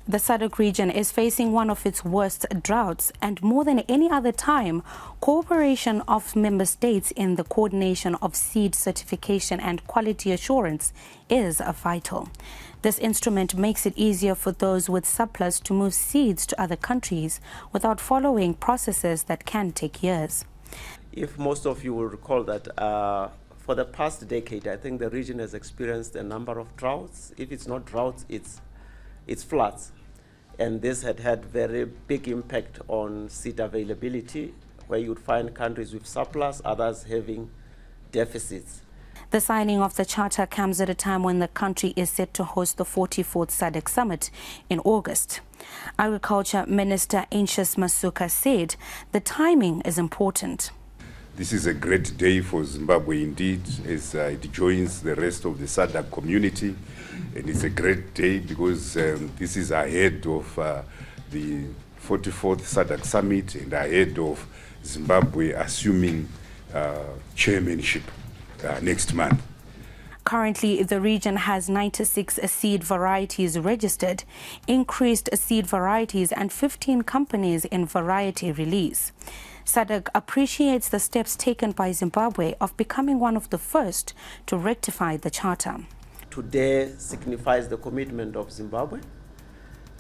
The SADC region is facing one of its worst droughts, and more than any other time, cooperation of member states in the coordination of seed certification and quality assurance is vital. This instrument makes it easier for those with surplus to move seeds to other countries without following processes that can take years. If most of you will recall that for the past decade, I think the region has experienced a number of droughts. If it's not droughts, it's floods. And this had very big impact on seed availability, where you'd find countries with surplus, others having deficits. The signing of the charter comes at a time when the country is set to host the 44th SADC Summit in August. Agriculture Minister HRS Masuka said the timing is important. This is a great day for Zimbabwe indeed, as it joins the rest of the SADC community. And it's a great day because this is ahead of the 44th SADC Summit and ahead of Zimbabwe assuming chairmanship next month. Currently, the region has 96 seed varieties registered, increased seed varieties and 15 companies in variety release. SADC appreciates the steps taken by Zimbabwe of becoming one of the first to rectify the charter. Today signifies the commitment of Zimbabwe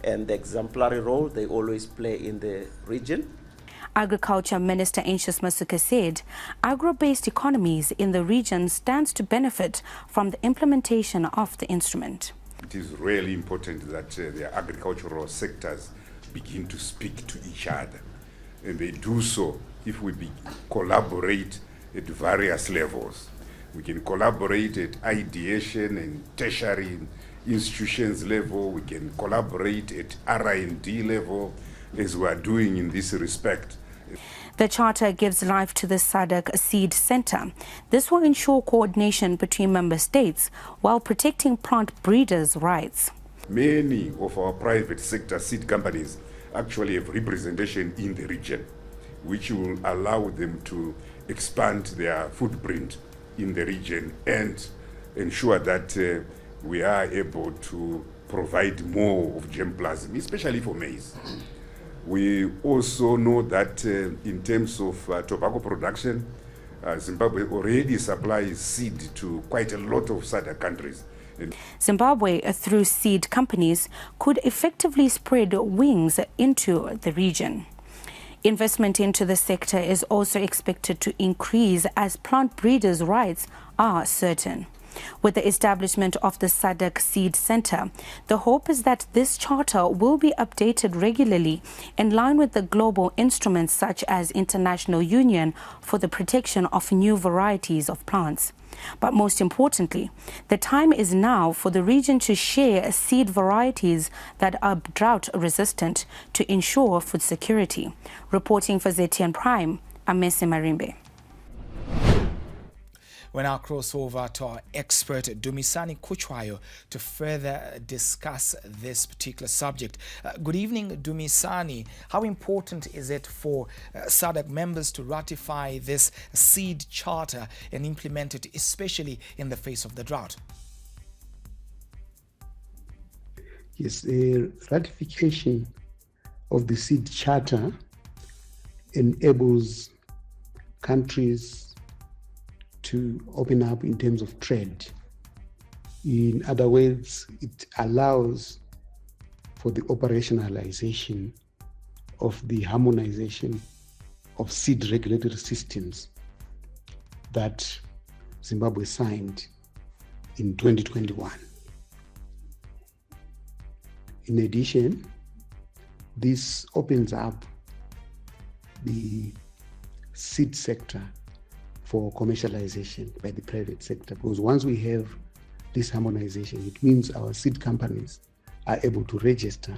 and the exemplary role they always play in the region. Agriculture Minister HRS Masuka said agro-based economies in the region stands to benefit from the implementation of the instrument. It is really important that the agricultural sectors begin to speak to each other. And they do so if we collaborate at various levels. We can collaborate at ideation and tertiary institutions level. We can collaborate at R&D level, as we are doing in this respect. The charter gives life to the SADC Seed Center. This will ensure coordination between member states while protecting plant breeders' rights. Many of our private sector seed companies actually have representation in the region, which will allow them to expand their footprint in the region and ensure that we are able to provide more of germplasm, especially for maize. We also know that in terms of tobacco production, Zimbabwe already supplies seed to quite a lot of SADC countries. Zimbabwe, through seed companies, could effectively spread wings into the region. Investment into the sector is also expected to increase as plant breeders' rights are certain. With the establishment of the SADC Seed Center, the hope is that this charter will be updated regularly in line with the global instruments such as International Union for the Protection of New Varieties of Plants. But most importantly, the time is now for the region to share seed varieties that are drought resistant to ensure food security. Reporting for ZTN Prime, Amese Marimbe. We now cross over to our expert Dumisani Kuchwayo to further discuss this particular subject. Good evening, Dumisani. How important is it for SADC members to ratify this seed charter and implement it, especially in the face of the drought? Yes, the ratification of the seed charter enables countries to open up in terms of trade. In other words, it allows for the operationalization of the harmonization of seed regulatory systems that Zimbabwe signed in 2021. In addition, this opens up the seed sector for commercialization by the private sector, because once we have this harmonization, it means our seed companies are able to register.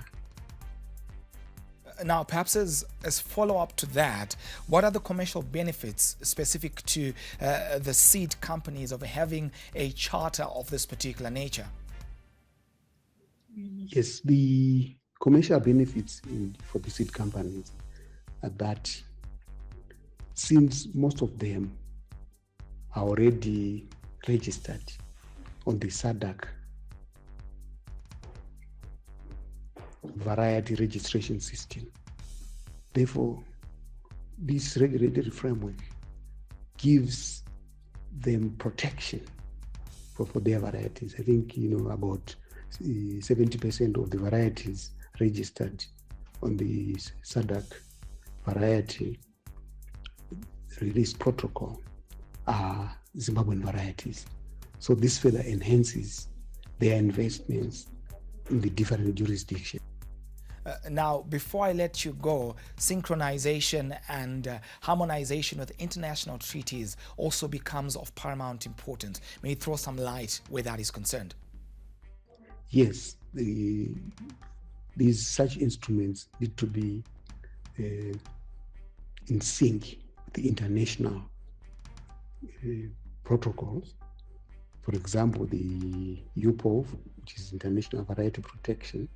Now, perhaps as follow-up to that, what are the commercial benefits specific to the seed companies of having a charter of this particular nature? Yes, the commercial benefits for the seed companies are that since most of them are already registered on the SADC variety registration system. Therefore, this regulatory framework gives them protection for their varieties. I think, about 70% of the varieties registered on the SADC variety release protocol are Zimbabwean varieties. So this further enhances their investments in the different jurisdictions. Now, before I let you go, synchronization and harmonization with international treaties also becomes of paramount importance. May you throw some light where that is concerned? Yes, these such instruments need to be in sync with the international protocols. For example, the UPOV, which is International Variety Protection,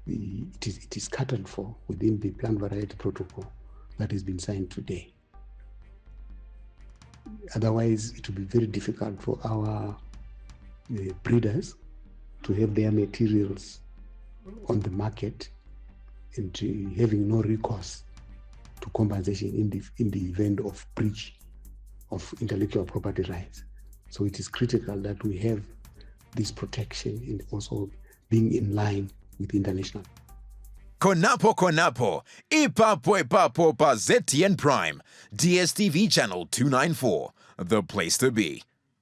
it is catered for within the Plant Variety Protocol that has been signed today. Otherwise, it will be very difficult for our breeders to have their materials on the market and having no recourse to compensation in the event of breach of intellectual property rights. So it is critical that we have this protection and also being in line with international. Konapo, ipapo pa ZTN Prime, DSTV channel 294, the place to be.